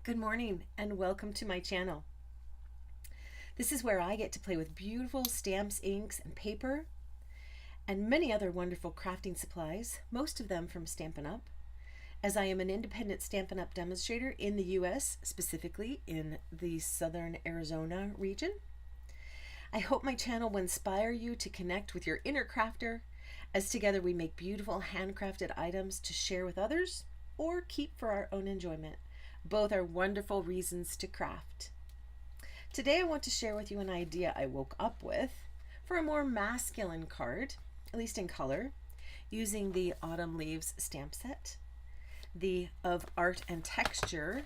Good morning and welcome to my channel. This is where I get to play with beautiful stamps, inks, and paper, and many other wonderful crafting supplies, most of them from Stampin' Up, as I am an independent Stampin' Up demonstrator in the US, specifically in the southern Arizona region. I hope my channel will inspire you to connect with your inner crafter, as together we make beautiful handcrafted items to share with others or keep for our own enjoyment. Both are wonderful reasons to craft. Today I want to share with you an idea I woke up with for a more masculine card, at least in color, using the Autumn Leaves stamp set, the of Art and Texture,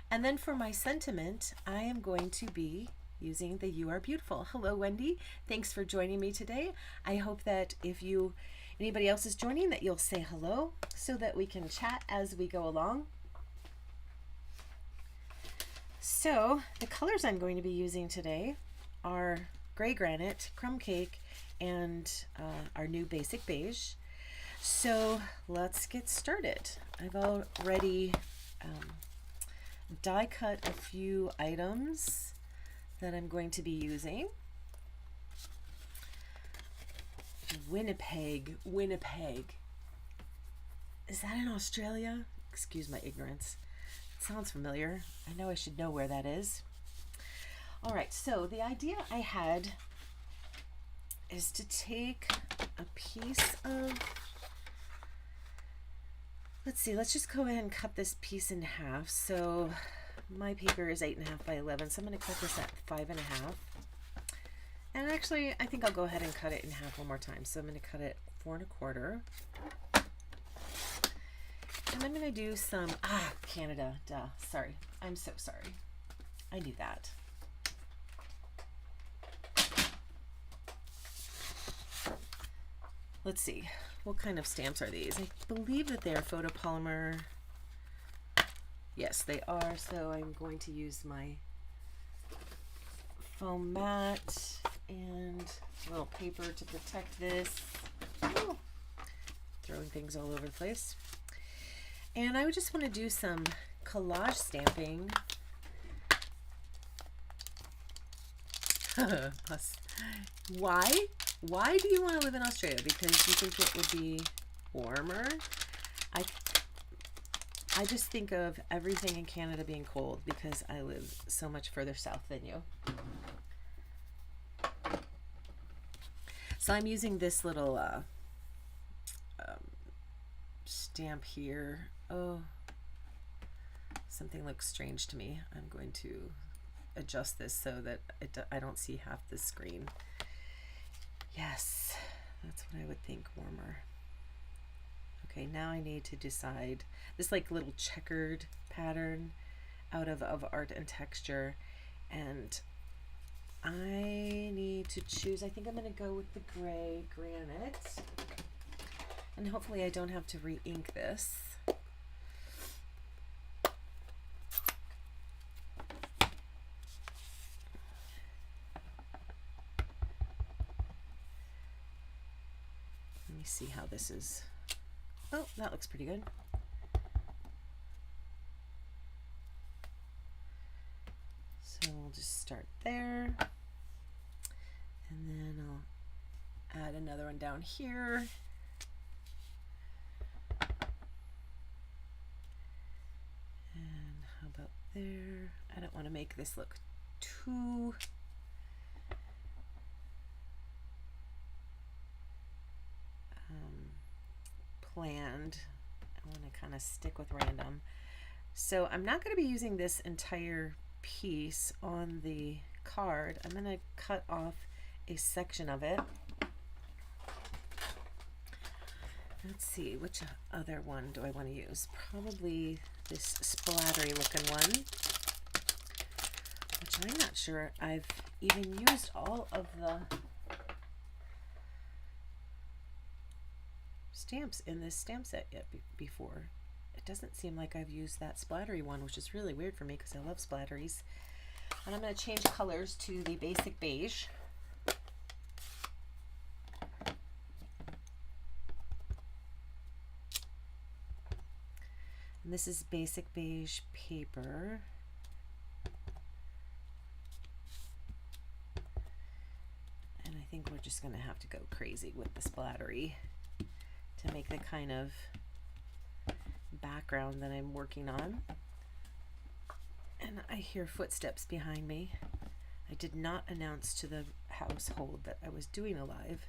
and then for my sentiment I am going to be using the You Are Beautiful. Hello Wendy, thanks for joining me today. I hope that if anybody else is joining that you'll say hello so that we can chat as we go along. So the colors I'm going to be using today are Gray Granite, Crumb Cake, and our new Basic Beige. So let's get started. I've already die cut a few items that I'm going to be using. Winnipeg. Is that in Australia? Excuse my ignorance. Sounds familiar. I know I should know where that is. All right, so the idea I had is to take a piece of, let's just go ahead and cut this piece in half. So my paper is 8.5 by 11, so I'm going to cut this at 5.5. And actually, I think I'll go ahead and cut it in half one more time. So I'm going to cut it 4.25. And I'm going to do some, Canada, duh, sorry. I'm so sorry. I knew that. Let's see, what kind of stamps are these? I believe that they're photopolymer. Yes, they are, so I'm going to use my foam mat and a little paper to protect this. Ooh, throwing things all over the place. And I would just want to do some collage stamping. Why? Why do you want to live in Australia? Because you think it would be warmer? I just think of everything in Canada being cold because I live so much further south than you. So I'm using this little stamp here. Oh, something looks strange to me. I'm going to adjust this so that I don't see half the screen. Yes, that's what I would think, warmer. Okay, now I need to decide this like little checkered pattern out of Art and Texture, and I need to choose. I think I'm going to go with the Gray Granite, and hopefully I don't have to re-ink this. Let me see how this is. Oh, that looks pretty good. So we'll just start there, and then I'll add another one down here. And how about there? I don't want to make this look too planned. I want to kind of stick with random. So I'm not going to be using this entire piece on the card. I'm going to cut off a section of it. Let's see, which other one do I want to use? Probably this splattery looking one, which I'm not sure I've even used all of the stamps in this stamp set yet before. It doesn't seem like I've used that splattery one, which is really weird for me because I love splatteries. And I'm going to change colors to the Basic Beige. And this is basic beige paper. And I think we're just going to have to go crazy with the splattery to make the kind of background that I'm working on. And I hear footsteps behind me. I did not announce to the household that I was doing a live.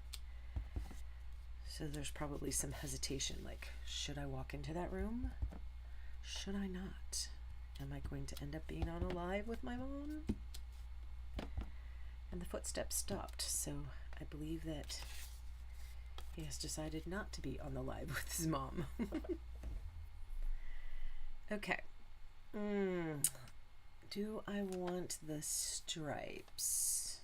So there's probably some hesitation, like, should I walk into that room? Should I not? Am I going to end up being on a live with my mom? And the footsteps stopped, so I believe that he has decided not to be on the live with his mom. Okay. Do I want the stripes?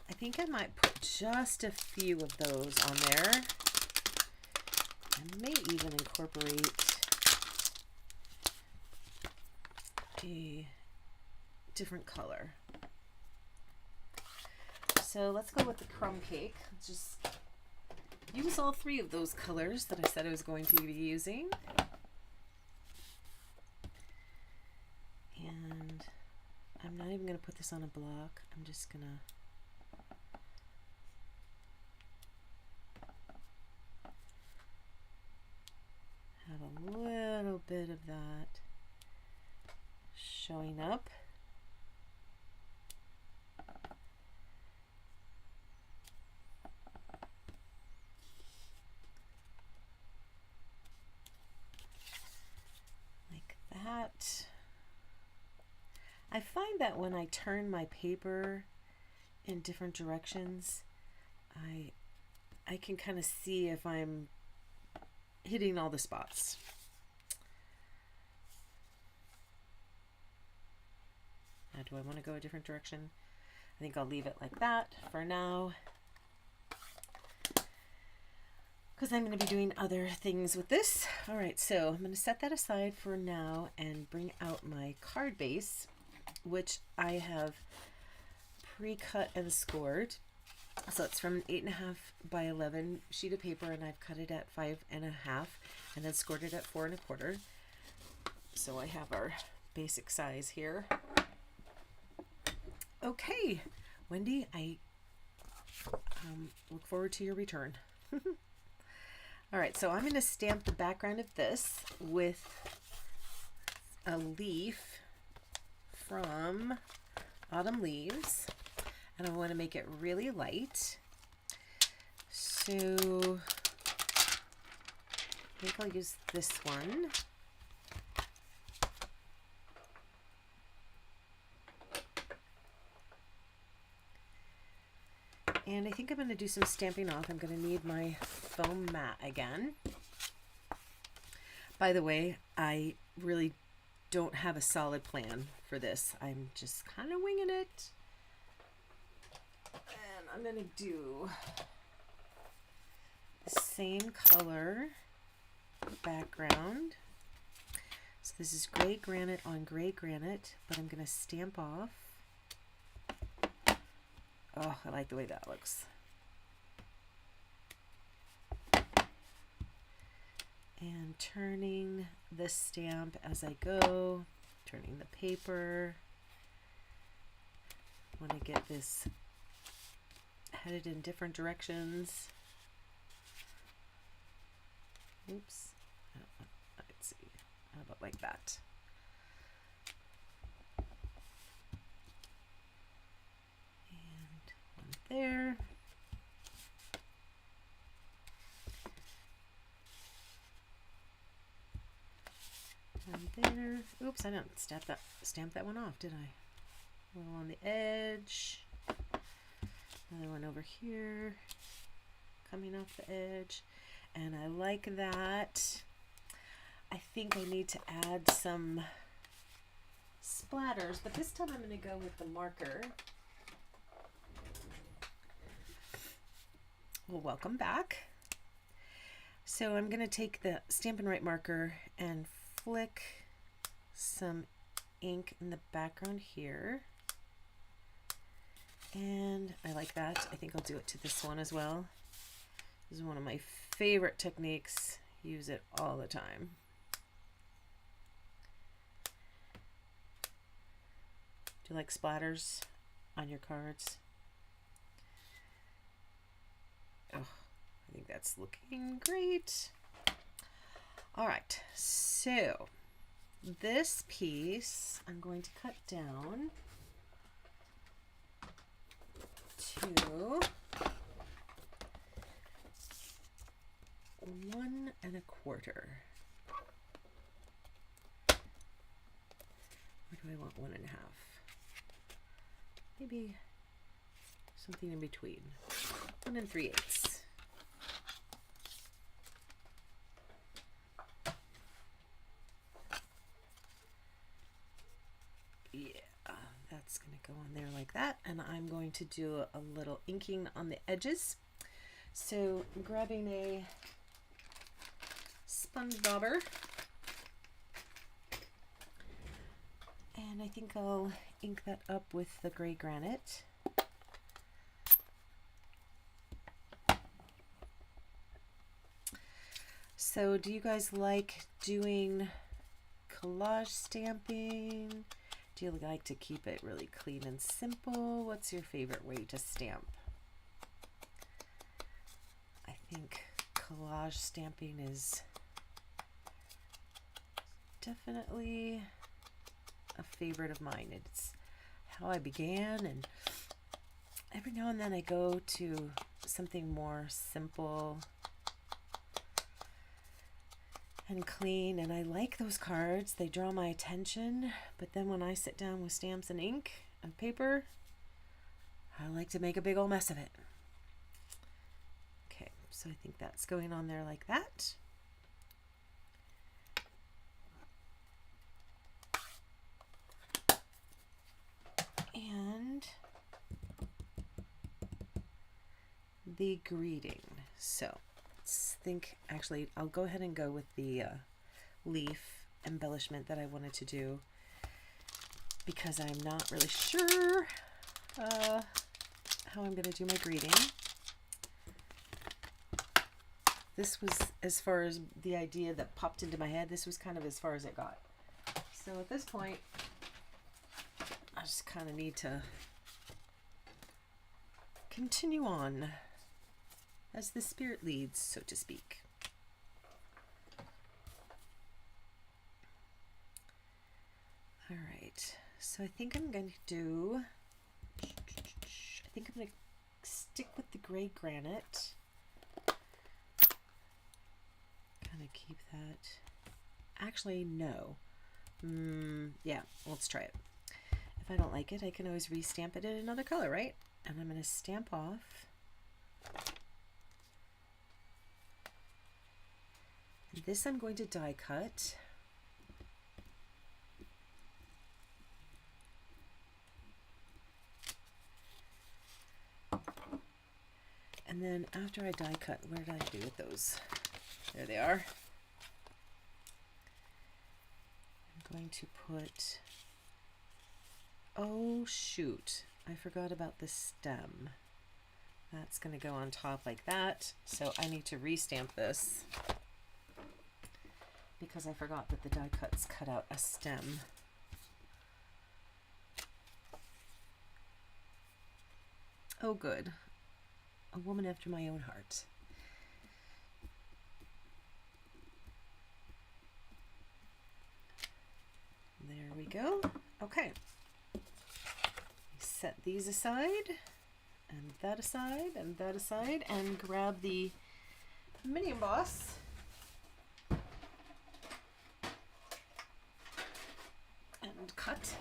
I think I might put just a few of those on there. I may even incorporate a different color. So let's go with the crumb cake. Let's just use all three of those colors that I said I was going to be using. And I'm not even going to put this on a block. I'm just going to have a little bit of that showing up. Like that. I find that when I turn my paper in different directions, I can kind of see if I'm hitting all the spots. Now, do I want to go a different direction? I think I'll leave it like that for now, because I'm going to be doing other things with this. All right, so I'm going to set that aside for now and bring out my card base, which I have pre-cut and scored. So it's from an 8.5 by 11 sheet of paper, and I've cut it at 5.5 and then scored it at 4.25. So I have our basic size here. Okay, Wendy, I look forward to your return. All right, so I'm going to stamp the background of this with a leaf from Autumn Leaves, and I want to make it really light. So I think I'll use this one. And I think I'm going to do some stamping off. I'm going to need my foam mat again. By the way, I really don't have a solid plan for this. I'm just kind of winging it. And I'm going to do the same color background. So this is gray granite on gray granite, but I'm going to stamp off. Oh, I like the way that looks. And turning the stamp as I go, turning the paper. When I get this headed in different directions. Oops. Let's see. How about like that? There. And there. Oops, I didn't stamp that one off, did I? A little on the edge. Another one over here. Coming off the edge. And I like that. I think I need to add some splatters, but this time I'm going to go with the marker. Well, welcome back. So I'm going to take the Stampin' Write marker and flick some ink in the background here. And I like that. I think I'll do it to this one as well. This is one of my favorite techniques. use it all the time. Do you like splatters on your cards? Oh, I think that's looking great. All right, so this piece I'm going to cut down to 1 1/4. Or do I want 1 1/2? Maybe something in between. 1 3/8. Yeah, that's going to go on there like that. And I'm going to do a little inking on the edges. So I'm grabbing a sponge dauber. And I think I'll ink that up with the gray granite. So do you guys like doing collage stamping? Do you like to keep it really clean and simple? What's your favorite way to stamp? I think collage stamping is definitely a favorite of mine. It's how I began, and every now and then I go to something more simple and clean, and I like those cards. They draw my attention, but then when I sit down with stamps and ink and paper, I like to make a big old mess of it. Okay, so I think that's going on there like that. And the greeting. So let's think, actually, I'll go ahead and go with the leaf embellishment that I wanted to do, because I'm not really sure how I'm going to do my greeting. This was, as far as the idea that popped into my head, this was kind of as far as it got. So at this point, I just kind of need to continue on as the spirit leads, so to speak. All right, so I think I'm going to do, I think I'm going to stick with the gray granite. Kind of keep that. Actually, no. Yeah, let's try it. If I don't like it, I can always restamp it in another color, right? And I'm going to stamp off. This I'm going to die cut. And then after I die cut, where did I do with those? There they are. I'm going to put, oh shoot, I forgot about the stem. That's going to go on top like that. So I need to restamp this because I forgot that the die cuts cut out a stem. Oh good. A woman after my own heart. There we go. Okay. Set these aside, and that aside, and that aside, and grab the mini emboss. And cut.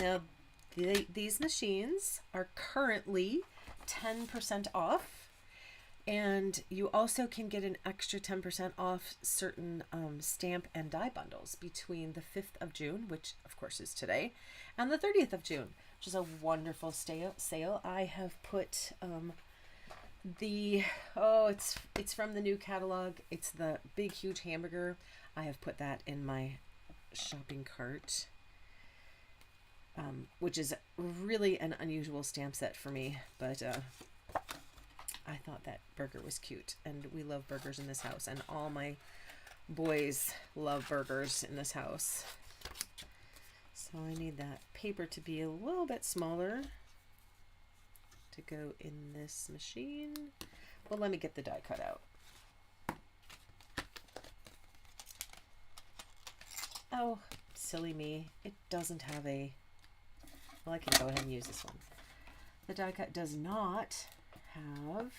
Now, these machines are currently 10% off, and you also can get an extra 10% off certain stamp and die bundles between the 5th of June, which of course is today, and the 30th of June, which is a wonderful sale. I have put it's from the new catalog. It's the big huge hamburger. I have put that in my shopping cart. which is really an unusual stamp set for me, but I thought that burger was cute, and we love burgers in this house, and all my boys love burgers in this house. So I need that paper to be a little bit smaller to go in this machine. Well, let me get the die cut out. Oh, silly me. It doesn't have a... Well, I can go ahead and use this one. The die cut does not have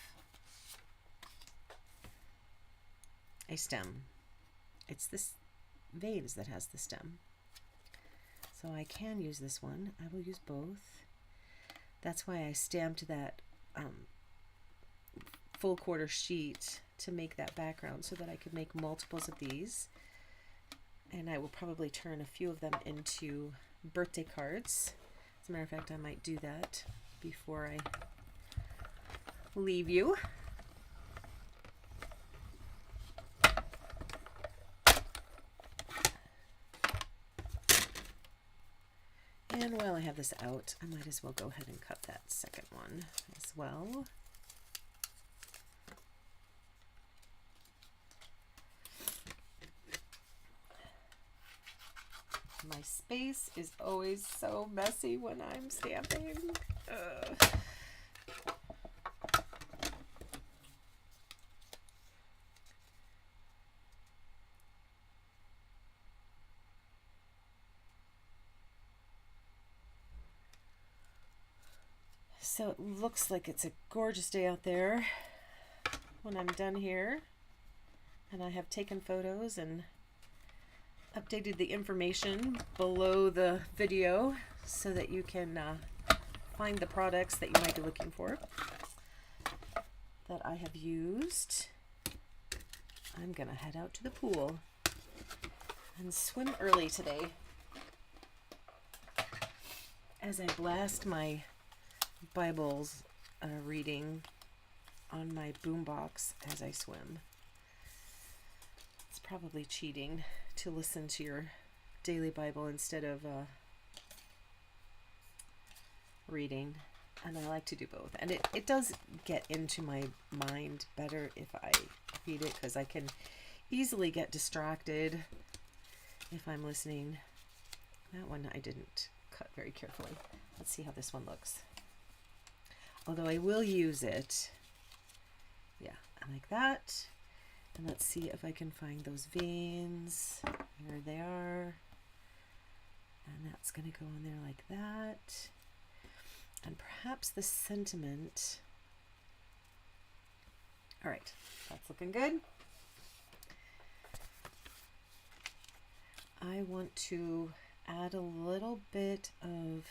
a stem. It's this vase that has the stem. So I can use this one. I will use both. That's why I stamped that full quarter sheet to make that background so that I could make multiples of these. And I will probably turn a few of them into birthday cards. As a matter of fact, I might do that before I leave you. And while I have this out, I might as well go ahead and cut that second one as well. My space is always so messy when I'm stamping. Ugh. So it looks like it's a gorgeous day out there when I'm done here, and I have taken photos and updated the information below the video so that you can find the products that you might be looking for that I have used. I'm gonna head out to the pool and swim early today as I blast my Bible's reading on my boombox as I swim. It's probably cheating to listen to your daily Bible instead of reading, and I like to do both, and it does get into my mind better if I read it, because I can easily get distracted if I'm listening. That one I didn't cut very carefully. Let's see how this one looks. Although I will use it. Yeah, like that. And let's see if I can find those veins. There they are. And that's going to go in there like that. And perhaps the sentiment. All right, that's looking good. I want to add a little bit of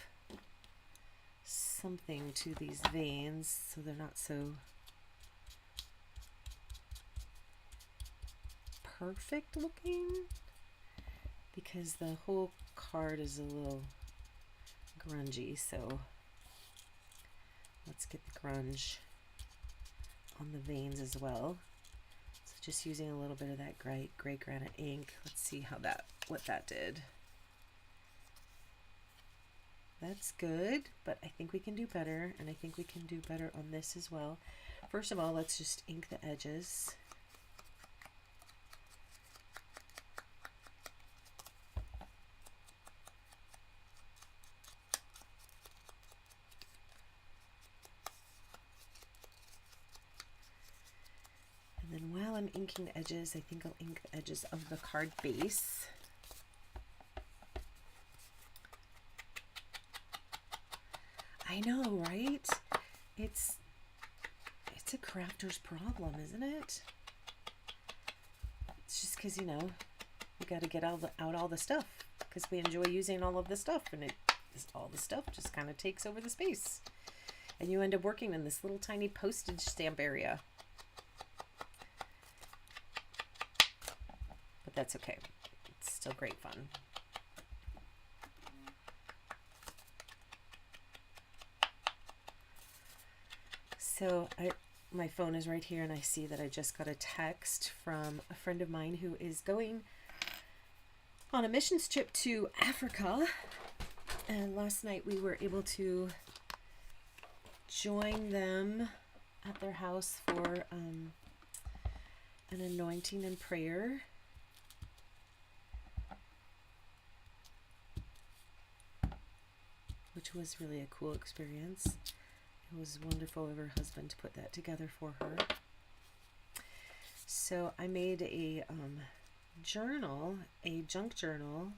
something to these veins so they're not so perfect looking, because the whole card is a little grungy, so let's get the grunge on the veins as well. So just using a little bit of that gray granite ink. Let's see how what that did. That's good, but I think we can do better, and I think we can do better on this as well. First of all, let's just ink the edges. And then while I'm inking the edges, I think I'll ink the edges of the card base. I know, right? It's a crafter's problem, isn't it? It's just because, you know, we got to get out all the stuff because we enjoy using all of the stuff, and all the stuff just kind of takes over the space, and you end up working in this little tiny postage stamp area. But that's okay. It's still great fun. So my phone is right here, and I see that I just got a text from a friend of mine who is going on a missions trip to Africa, And last night we were able to join them at their house for an anointing and prayer. Which was really a cool experience. It was wonderful of her husband to put that together for her. So I made a journal, a junk journal,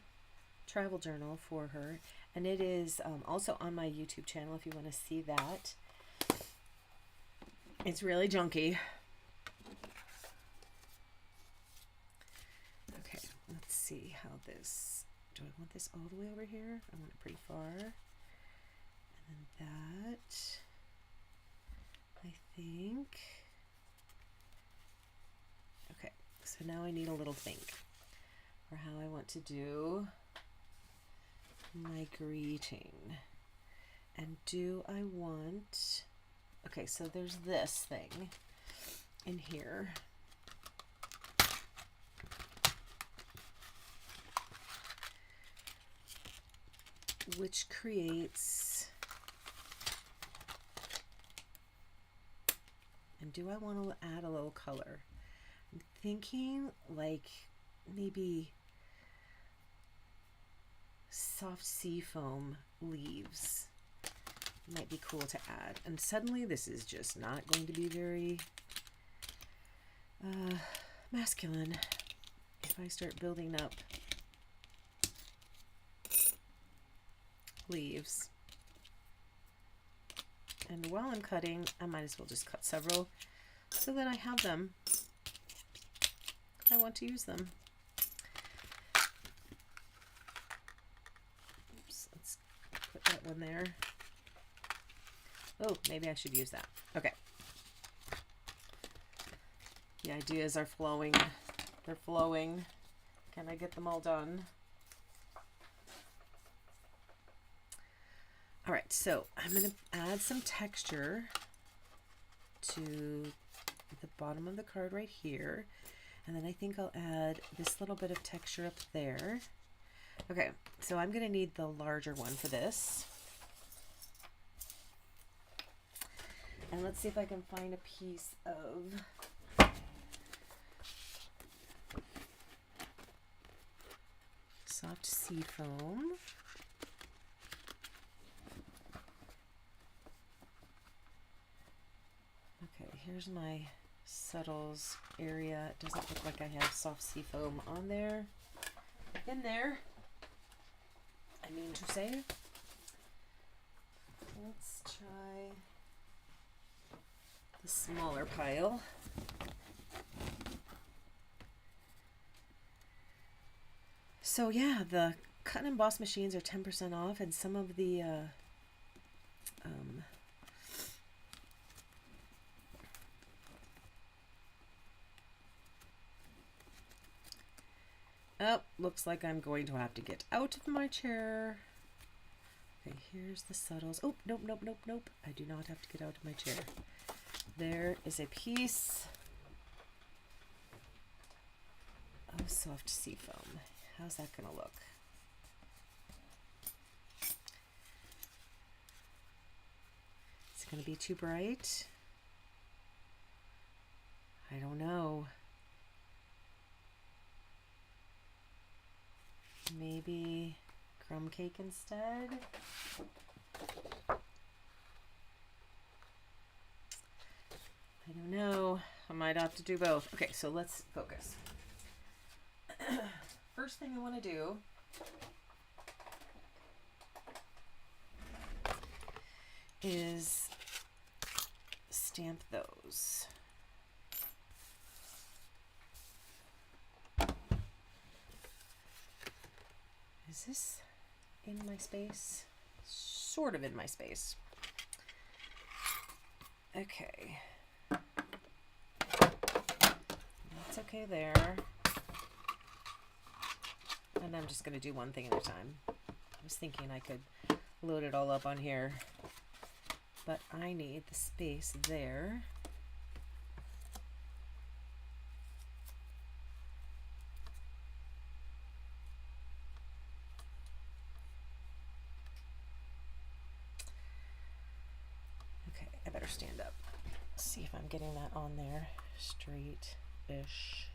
travel journal for her, and it is also on my YouTube channel if you want to see that. It's really junky. Okay, let's see how this, do I want this all the way over here? I want it pretty far. And that, I think. Okay, so now I need a little think for how I want to do my greeting. And do I want, okay, so there's this thing in here. Which creates, and do I want to add a little color? I'm thinking like maybe soft seafoam leaves might be cool to add. And suddenly this is just not going to be very masculine if I start building up leaves. And while I'm cutting, I might as well just cut several so that I have them. I want to use them. Oops, let's put that one there. Oh, maybe I should use that. Okay. The ideas are flowing. They're flowing. Can I get them all done? All right, so I'm going to add some texture to the bottom of the card right here. And then I think I'll add this little bit of texture up there. Okay, so I'm going to need the larger one for this. And let's see if I can find a piece of soft seafoam. Okay, here's my subtles area. It doesn't look like I have soft seafoam on there. In there, I mean to say. Let's try the smaller pile. So yeah, the cut and emboss machines are 10% off, and some of the oh, looks like I'm going to have to get out of my chair. Okay, here's the subtles. Oh, nope, nope, nope, nope. I do not have to get out of my chair. There is a piece of soft seafoam. How's that gonna look? Is it gonna be too bright? I don't know. Maybe crumb cake instead? I don't know. I might have to do both. Okay, so let's focus. First thing I want to do is stamp those. Is this in my space? Sort of in my space. Okay. That's okay there. And I'm just going to do one thing at a time. I was thinking I could load it all up on here, but I need the space there. I'm getting that on there straight-ish.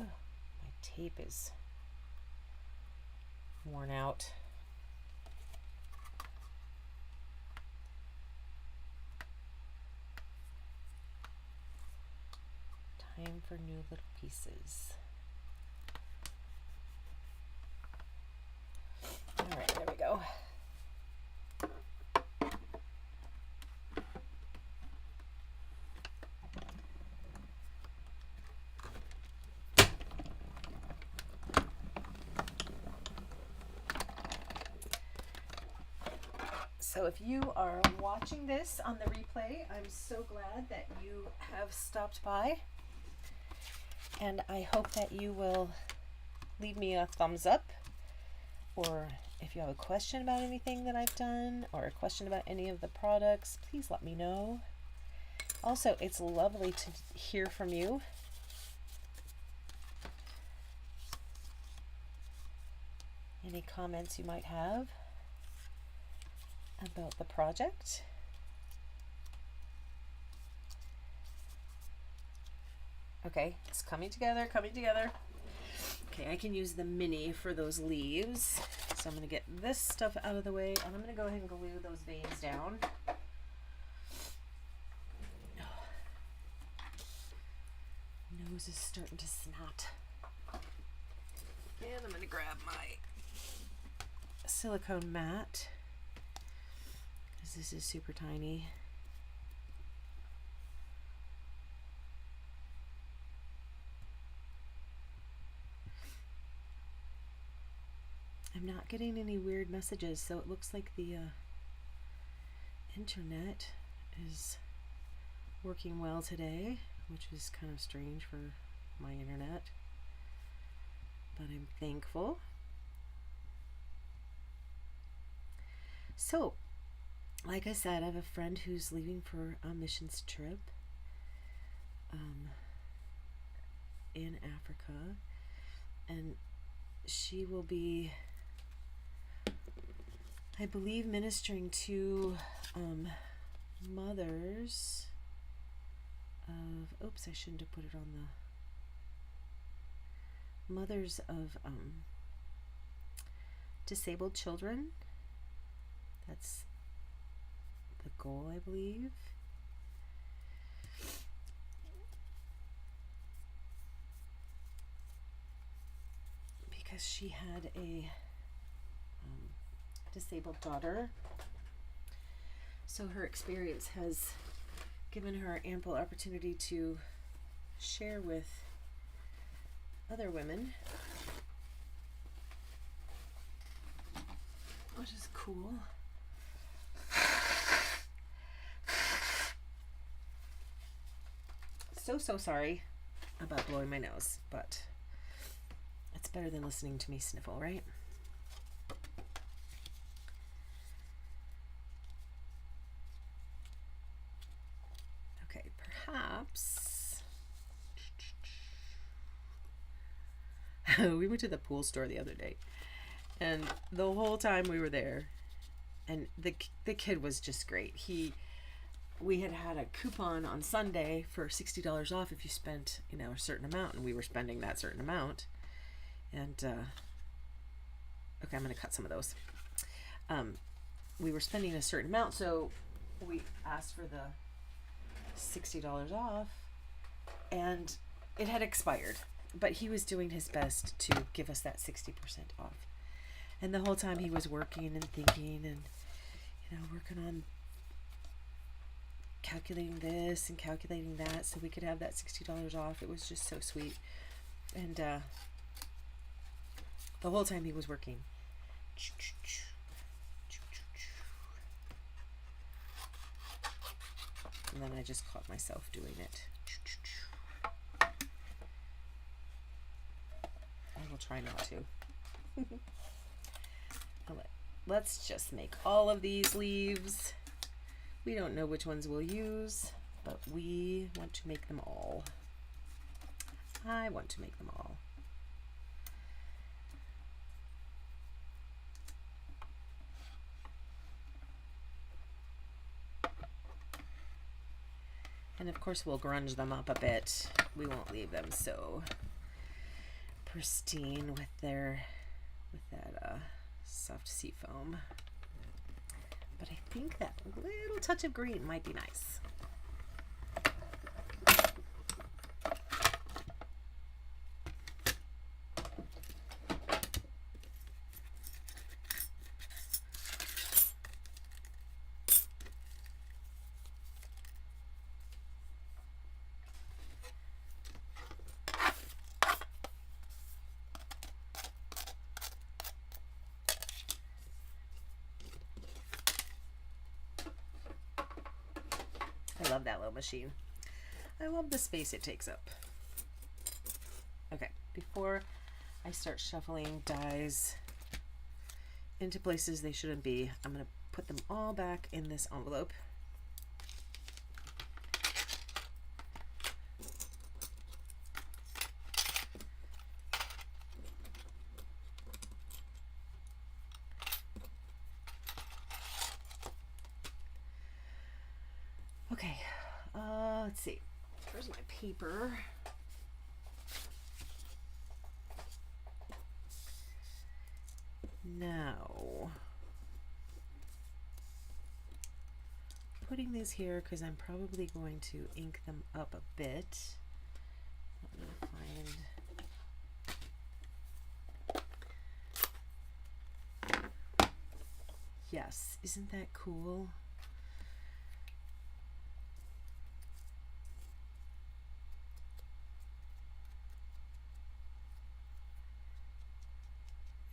Oh, my tape is worn out. Time for new little pieces. All right, there we go. So if you are watching this on the replay, I'm so glad that you have stopped by. And I hope that you will leave me a thumbs up, or if you have a question about anything that I've done or a question about any of the products, please let me know. Also, it's lovely to hear from you. Any comments you might have about the project. Okay, it's coming together, coming together. Okay, I can use the mini for those leaves. So I'm going to get this stuff out of the way, and I'm going to go ahead and glue those veins down. Nose is starting to snot. And I'm going to grab my silicone mat, because this is super tiny. I'm not getting any weird messages, so it looks like the internet is working well today, which is kind of strange for my internet, but I'm thankful. So, like I said, I have a friend who's leaving for a missions trip in Africa, and she will be, I believe, ministering to mothers of, oops, I shouldn't have put it on the, mothers of disabled children. That's the goal, I believe. Because she had a disabled daughter, so her experience has given her ample opportunity to share with other women, which is cool. So sorry about blowing my nose, but it's better than listening to me sniffle, right? Okay, perhaps we went to the pool store the other day, and the whole time we were there, and the kid was just great. We had a coupon on Sunday for $60 off if you spent, a certain amount, and we were spending that certain amount. And okay, I'm going to cut some of those. We were spending a certain amount, so we asked for the $60 off, and it had expired, but he was doing his best to give us that 60% off. And the whole time he was working and thinking and, working on calculating this and calculating that so we could have that $60 off. It was just so sweet. And the whole time he was working. And then I just caught myself doing it. I will try not to. Let's just make all of these leaves We don't know which ones we'll use, but we want to make them all. I want to make them all. And of course we'll grunge them up a bit. We won't leave them so pristine with that soft sea foam. But I think that little touch of green might be nice. I love that little machine. I love the space it takes up. Okay, before I start shuffling dies into places they shouldn't be, I'm going to put them all back in this envelope. Okay, let's see. Where's my paper? Now, putting these here because I'm probably going to ink them up a bit. Let me find. Yes, isn't that cool?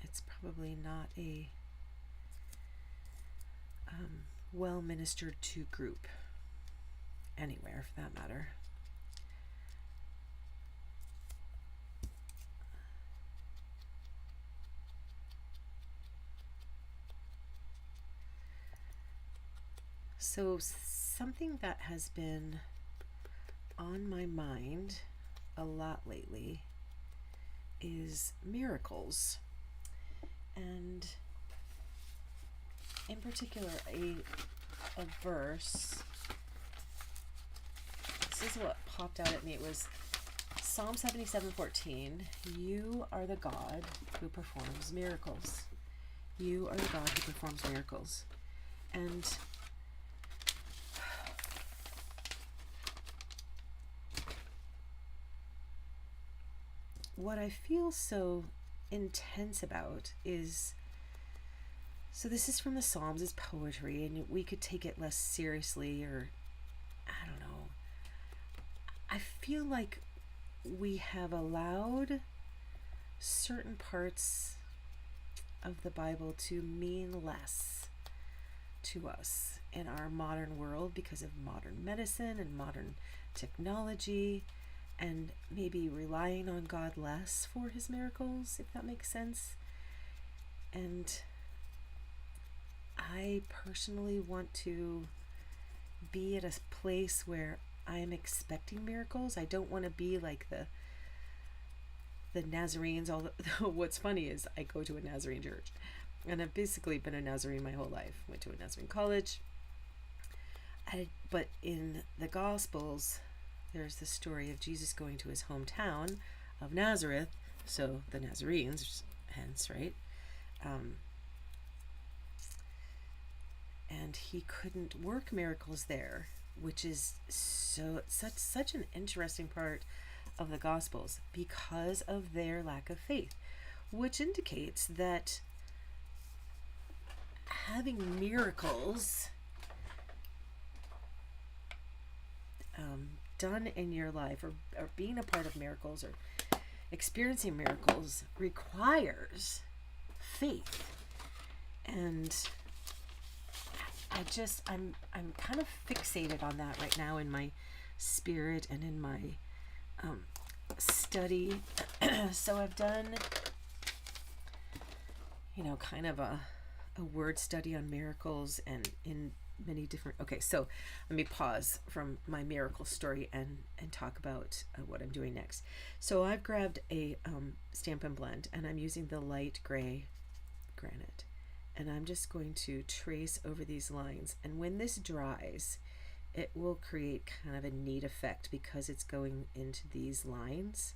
It's probably not a well ministered to group anywhere for that matter. So something that has been on my mind a lot lately is miracles. And in particular, a verse. This is what popped out at me. It was Psalm 77:14. You are the God who performs miracles. You are the God who performs miracles. And what I feel so intense about is, so this is from the Psalms, it's poetry, and we could take it less seriously, or I don't know. I feel like we have allowed certain parts of the Bible to mean less to us in our modern world because of modern medicine and modern technology, and maybe relying on God less for his miracles, if that makes sense. And I personally want to be at a place where I am expecting miracles. I don't want to be like the Nazarenes. What's funny is I go to a Nazarene church, and I've basically been a Nazarene my whole life. Went to a Nazarene college. But in the Gospels, there's the story of Jesus going to his hometown of Nazareth, so the Nazarenes, hence, right? And he couldn't work miracles there, which is such an interesting part of the Gospels because of their lack of faith, which indicates that having miracles done in your life, or being a part of miracles, or experiencing miracles, requires faith. And I'm kind of fixated on that right now in my spirit and in my study. So I've done, kind of a word study on miracles, and in many different. Okay, so let me pause from my miracle story and talk about what I'm doing next. So I've grabbed a Stampin' Blend, and I'm using the light gray granite, and I'm just going to trace over these lines. And when this dries, it will create kind of a neat effect because it's going into these lines.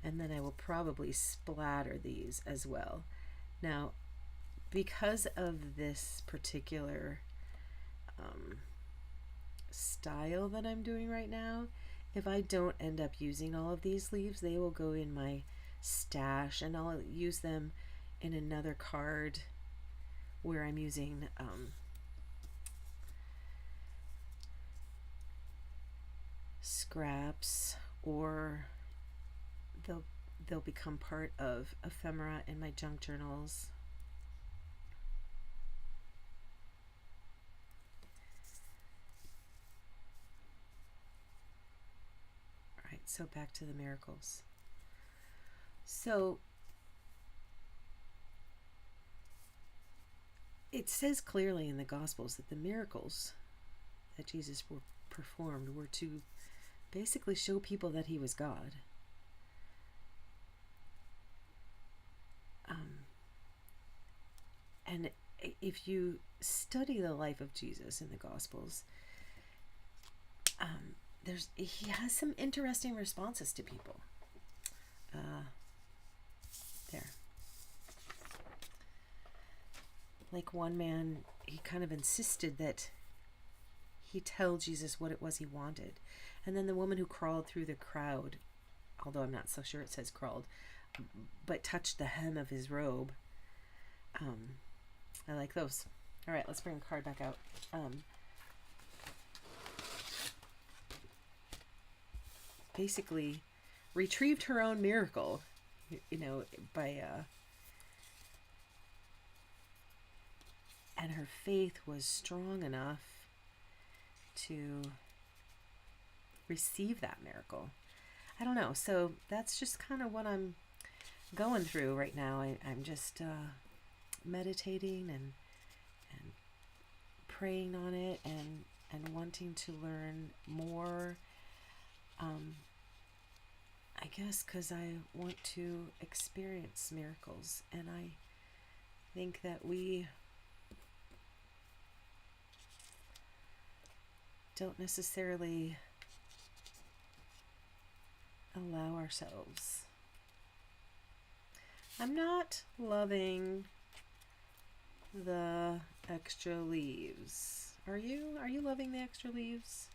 And then I will probably splatter these as well. Now, because of this particular style that I'm doing right now, if I don't end up using all of these leaves, they will go in my stash, and I'll use them in another card where I'm using scraps, or they'll become part of ephemera in my junk journals. All right, so back to the miracles. So it says clearly in the Gospels that the miracles that Jesus performed were to basically show people that he was God. And if you study the life of Jesus in the Gospels, he has some interesting responses to people. There. Like one man, he kind of insisted that he tell Jesus what it was he wanted. And then the woman who crawled through the crowd, although I'm not so sure it says crawled, but touched the hem of his robe. I like those. All right, let's bring the card back out. Basically retrieved her own miracle, by and her faith was strong enough to receive that miracle. I don't know. So that's just kind of what I'm going through right now. I'm just meditating and praying on it and wanting to learn more. I guess because I want to experience miracles, and I think that we don't necessarily allow ourselves. I'm not loving the extra leaves. Are you? Are you loving the extra leaves?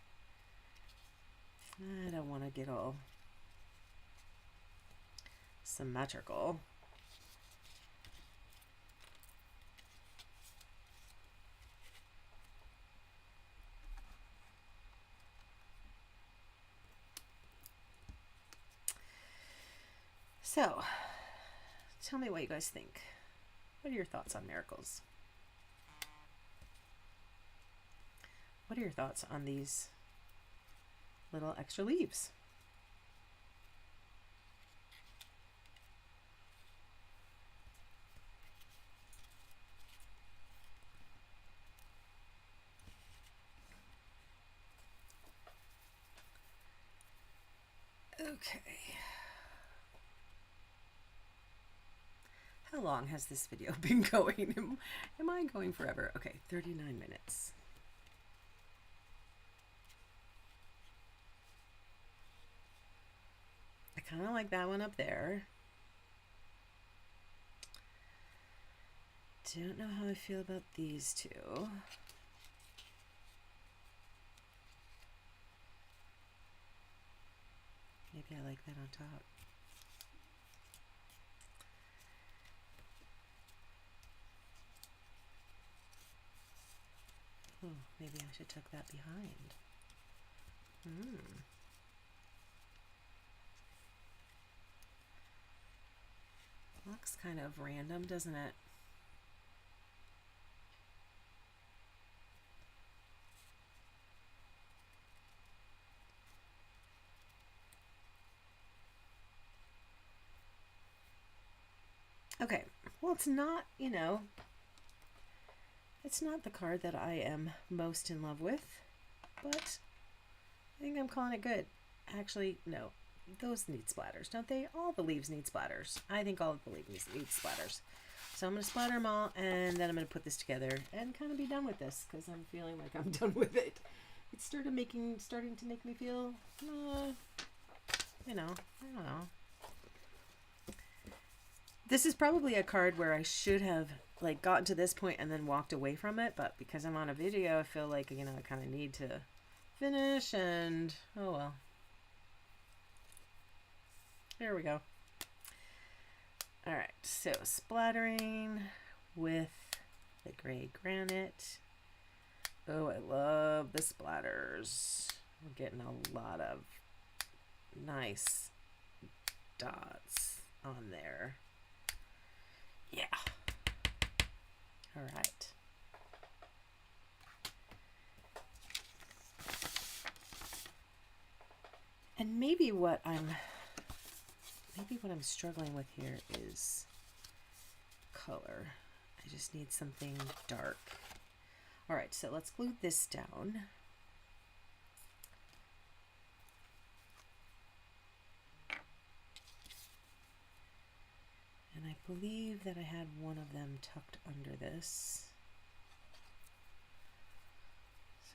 I don't want to get all symmetrical. So, tell me what you guys think. What are your thoughts on miracles? What are your thoughts on these little extra leaves? Okay. How long has this video been going? Am I going forever? Okay, 39 minutes. I kind of like that one up there. Don't know how I feel about these two. Maybe I like that on top. Oh, maybe I should tuck that behind. Looks kind of random, doesn't it? Okay, well, it's not, It's not the card that I am most in love with, but I think I'm calling it good. Actually, no. Those need splatters, don't they? All the leaves need splatters. I think all of the leaves need splatters. So I'm going to splatter them all, and then I'm going to put this together and kind of be done with this because I'm feeling like I'm done with it. It's starting to make me feel, I don't know. This is probably a card where I should have like gotten to this point and then walked away from it, but because I'm on a video, I feel like, I kind of need to finish, and oh well. There we go. All right, so splattering with the gray granite. Oh, I love the splatters. We're getting a lot of nice dots on there. Yeah. All right. And maybe what I'm struggling with here is color. I just need something dark. All right, so let's glue this down. And I believe that I had one of them tucked under this.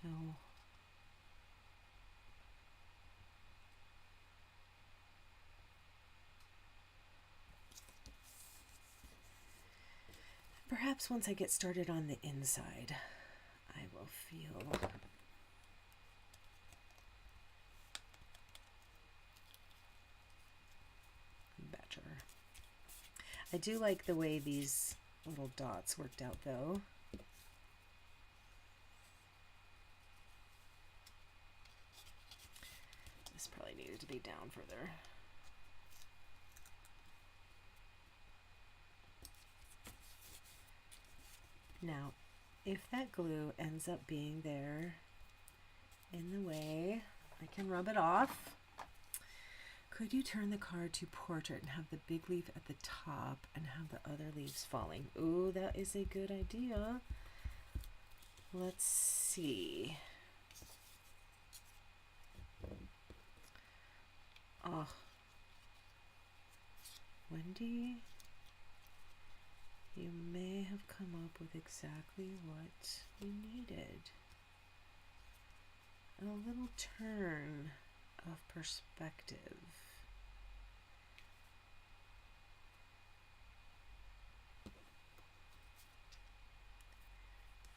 So perhaps once I get started on the inside, I will feel better. I do like the way these little dots worked out though. This probably needed to be down further. Now, if that glue ends up being there in the way, I can rub it off. Could you turn the card to portrait and have the big leaf at the top and have the other leaves falling? Ooh, that is a good idea. Let's see. Oh, Wendy, you may have come up with exactly what we needed. A little turn of perspective.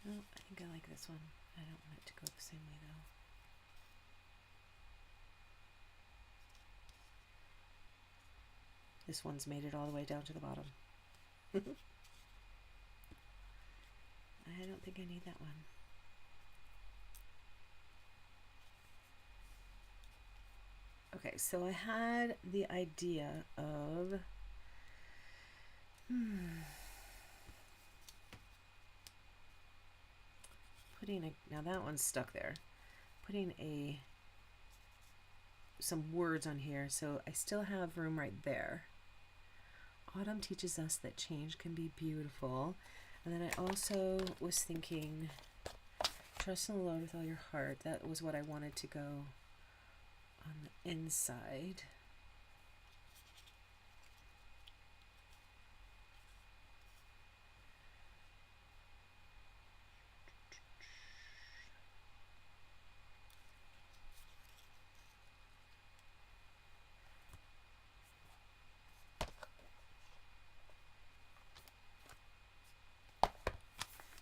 Oh, I think I like this one. I don't want it to go the same way though. This one's made it all the way down to the bottom. I don't think I need that one. Okay, so I had the idea of putting now that one's stuck there. Putting some words on here, so I still have room right there. Autumn teaches us that change can be beautiful. And then I also was thinking, trust in the Lord with all your heart. That was what I wanted to go on the inside.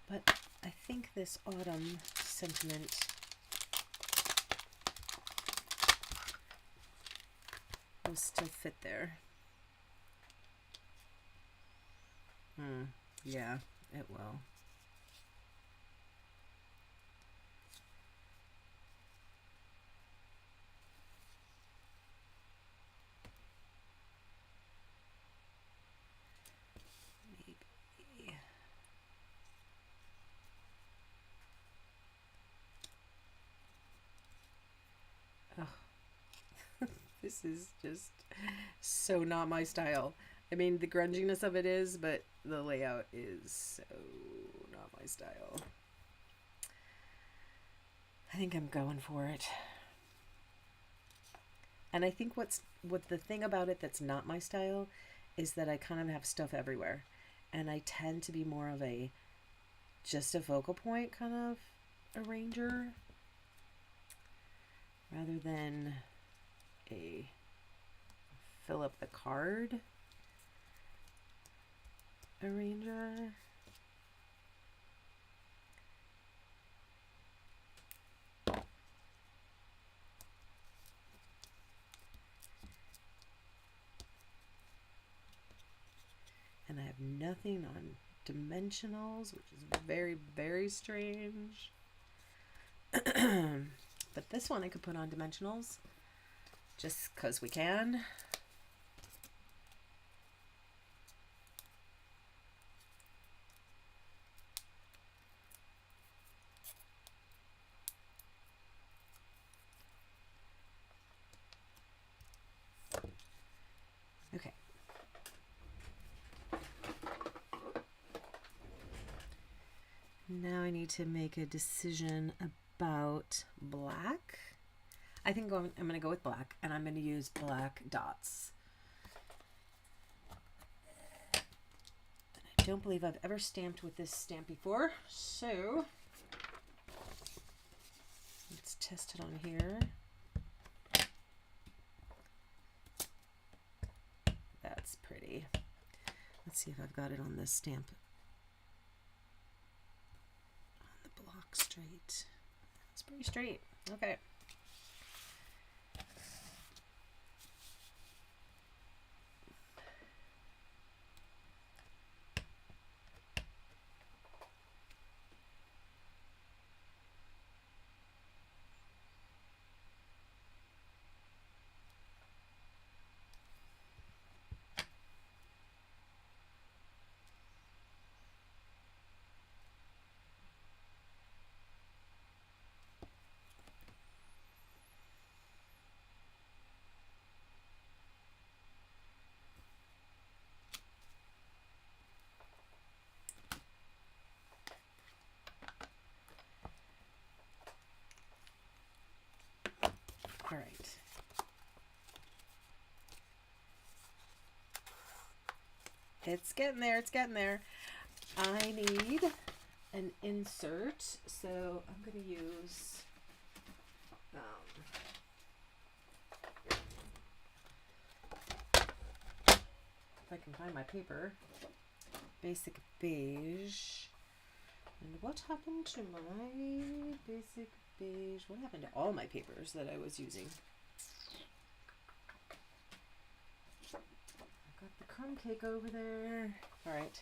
But I think this autumn sentiment will still fit there. Yeah, it will. Maybe. Oh, this is just so not my style. I mean, the grunginess of it is, but the layout is so not my my style. I think I'm going for it. And I think what the thing about it that's not my style is that I kind of have stuff everywhere. And I tend to be more of a just a focal point kind of arranger rather than a fill up the card arranger. And I have nothing on dimensionals, which is very, very strange. But this one I could put on dimensionals just because we can. Okay. Now I need to make a decision about black. I think I'm going to go with black, and I'm going to use black dots. And I don't believe I've ever stamped with this stamp before, so let's test it on here. That's pretty. Let's see if I've got it on this stamp. On the block straight. It's pretty straight. Okay. All right. It's getting there. It's getting there. I need an insert, so I'm going to use if I can find my paper, basic beige. And what happened to my basic beige? What happened to all my papers that I was using? I've got the crumb cake over there. All right,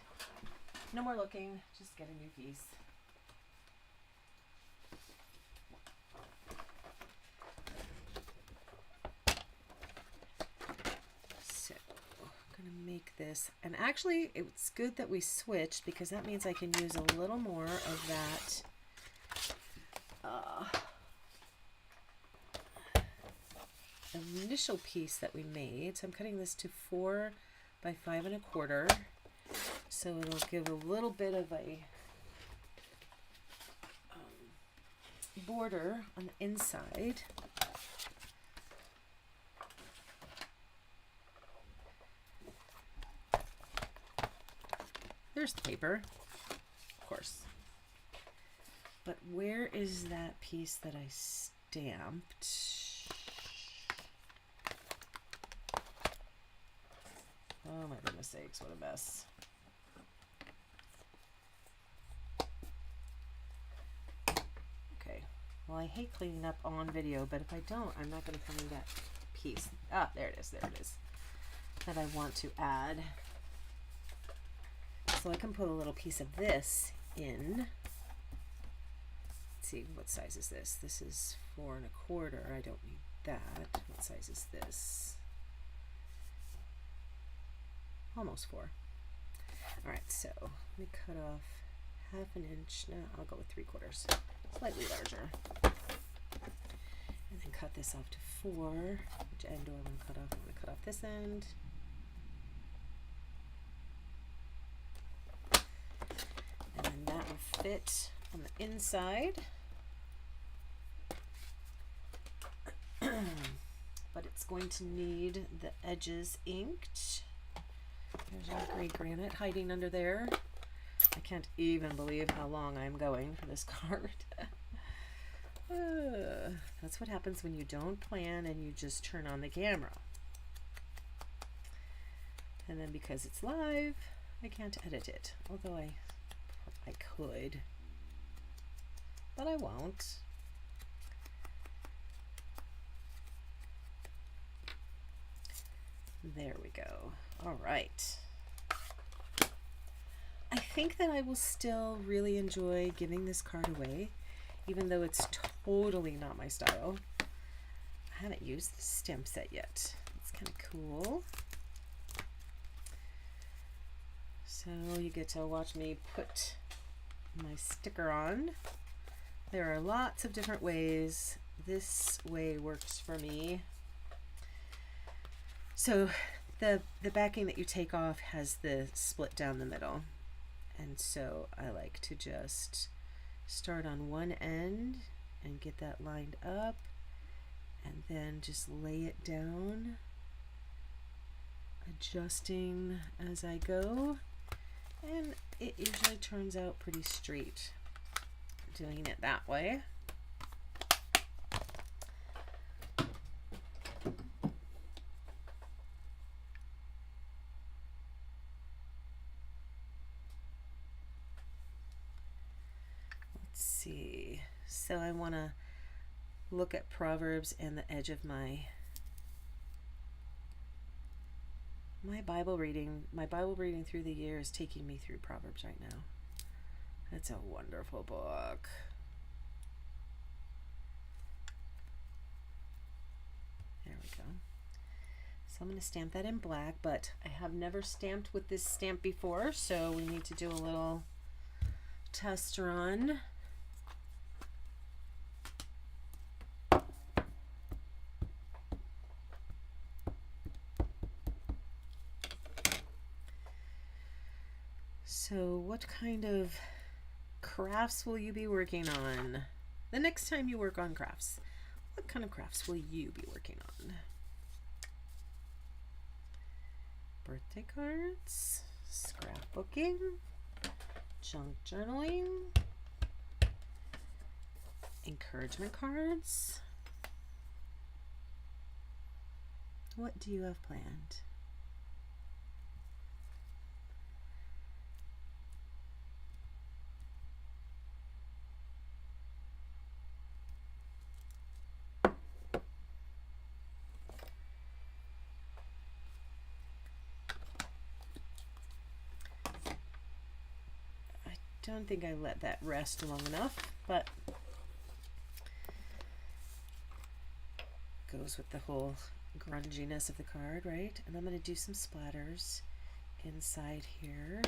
no more looking, just get a new piece. So I'm gonna make this, and actually it's good that we switched because that means I can use a little more of that initial piece that we made. So I'm cutting this to 4 by 5 1/4, so it'll give a little bit of a border on the inside. There's the paper, of course. But where is that piece that I stamped? Oh my goodness sakes, what a mess. Okay, well I hate cleaning up on video, but if I don't, I'm not going to find that piece. Ah, there it is, that I want to add. So I can put a little piece of this in. Let's see, what size is this? This is 4 1/4. I don't need that. What size is this? Almost 4. All right, so let me cut off 1/2 inch. No, I'll go with 3/4, slightly larger. And then cut this off to 4. Which end do I want to cut off? I want to cut off this end. And then that will fit on the inside. But it's going to need the edges inked. There's our gray granite hiding under there. I can't even believe how long I'm going for this card. That's what happens when you don't plan and you just turn on the camera. And then because it's live, I can't edit it. Although I could, but I won't. There we go. All right. I think that I will still really enjoy giving this card away, even though it's totally not my style. I haven't used this stamp set yet. It's kind of cool. So you get to watch me put my sticker on. There are lots of different ways. This way works for me. So the backing that you take off has the split down the middle. And so I like to just start on one end and get that lined up and then just lay it down, adjusting as I go. And it usually turns out pretty straight doing it that way. Let's see. So I want to look at Proverbs and the edge of my Bible reading. My Bible reading through the year is taking me through Proverbs right now. It's a wonderful book. There we go. So I'm going to stamp that in black, but I have never stamped with this stamp before, so we need to do a little test run. So what kind of crafts will you be working on the next time you work on crafts? What kind of crafts will you be working on? Birthday cards, scrapbooking, junk journaling, encouragement cards. What do you have planned? I don't think I let that rest long enough, but goes with the whole grunginess of the card, right? And I'm going to do some splatters inside here,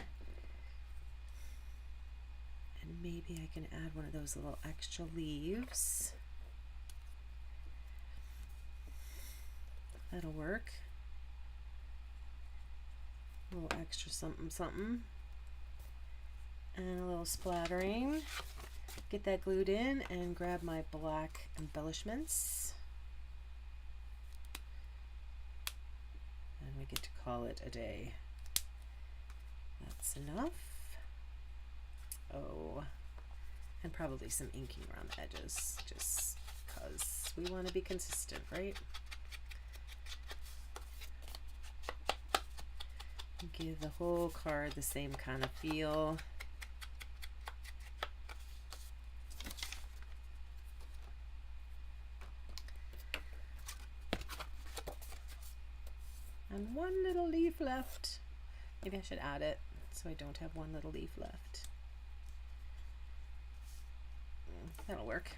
and maybe I can add one of those little extra leaves. That'll work. A little extra something something. And a little splattering. Get that glued in and grab my black embellishments. And we get to call it a day. That's enough. Oh, and probably some inking around the edges, just because we want to be consistent, right? Give the whole card the same kind of feel. And one little leaf left. Maybe I should add it so I don't have one little leaf left. That'll work.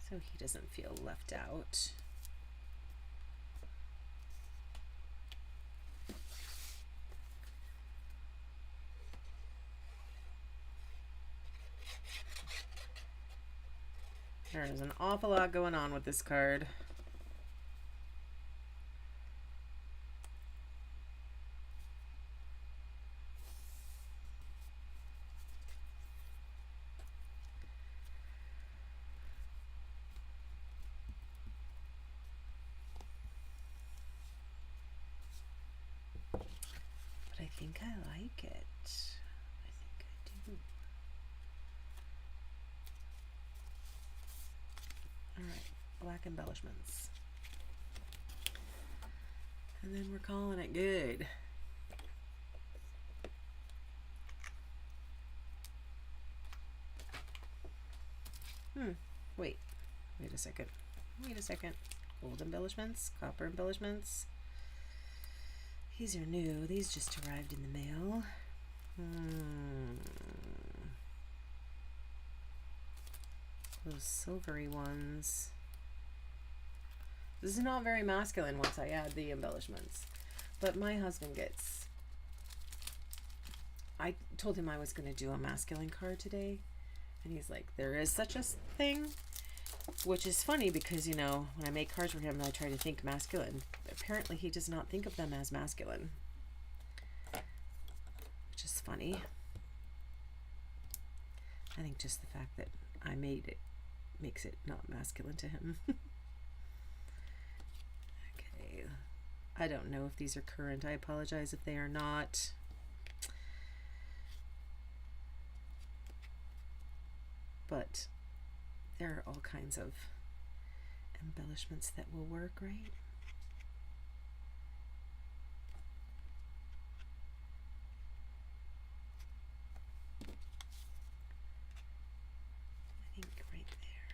So he doesn't feel left out. There is an awful lot going on with this card. I like it. I think I do. All right, black embellishments. And then we're calling it good. Wait a second. Gold embellishments, copper embellishments. These are new. These just arrived in the mail. Those silvery ones. This is not very masculine once I add the embellishments. But my husband gets... I told him I was going to do a masculine card today. And he's like, there is such a thing? Which is funny because, you know, when I make cards for him, I try to think masculine. Apparently, he does not think of them as masculine. Which is funny. I think just the fact that I made it makes it not masculine to him. Okay. I don't know if these are current. I apologize if they are not. But there are all kinds of embellishments that will work, right? I think right there.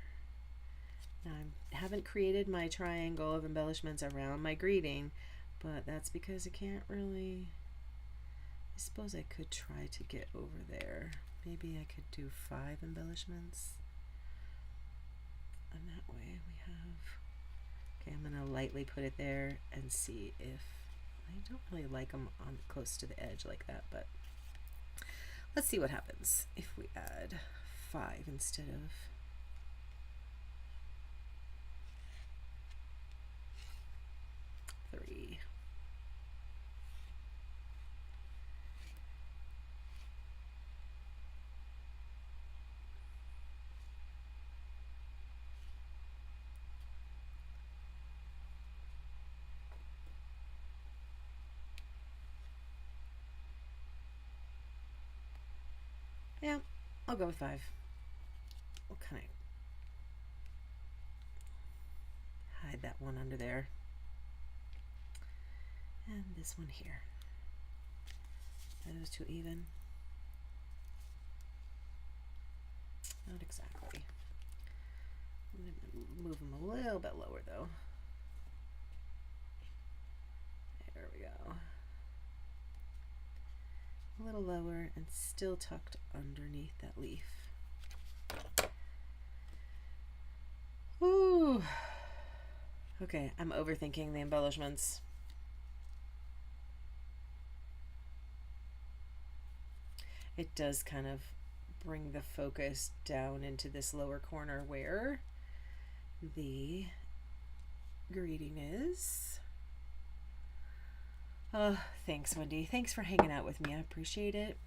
Now I haven't created my triangle of embellishments around my greeting, but that's because I can't really... I suppose I could try to get over there. Maybe I could do 5 embellishments. And that way we have... Okay, I'm going to lightly put it there and see if... I don't really like them on close to the edge like that, but let's see what happens if we add 5 instead of... three. Yeah, I'll go with 5. We'll kind of hide that one under there. And this one here. Are those two even? Not exactly. I'm going to move them a little bit lower though. There we go. A little lower and still tucked underneath that leaf. Ooh. Okay, I'm overthinking the embellishments. It does kind of bring the focus down into this lower corner where the greeting is. Thanks, Wendy. Thanks for hanging out with me. I appreciate it.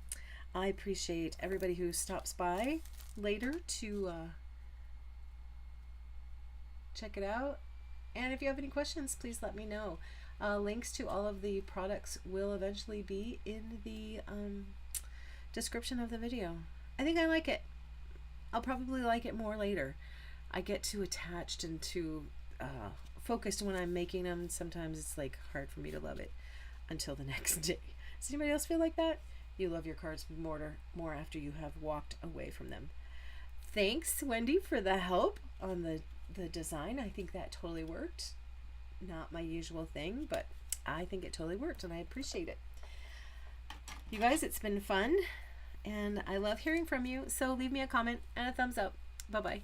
I appreciate everybody who stops by later to check it out. And if you have any questions, please let me know. Links to all of the products will eventually be in the description of the video. I think I like it. I'll probably like it more later. I get too attached and too focused when I'm making them. Sometimes it's like hard for me to love it until the next day. Does anybody else feel like that? You love your cards more after you have walked away from them. Thanks, Wendy, for the help on the design. I think that totally worked. Not my usual thing, but I think it totally worked and I appreciate it. You guys, it's been fun and I love hearing from you. So leave me a comment and a thumbs up. Bye-bye.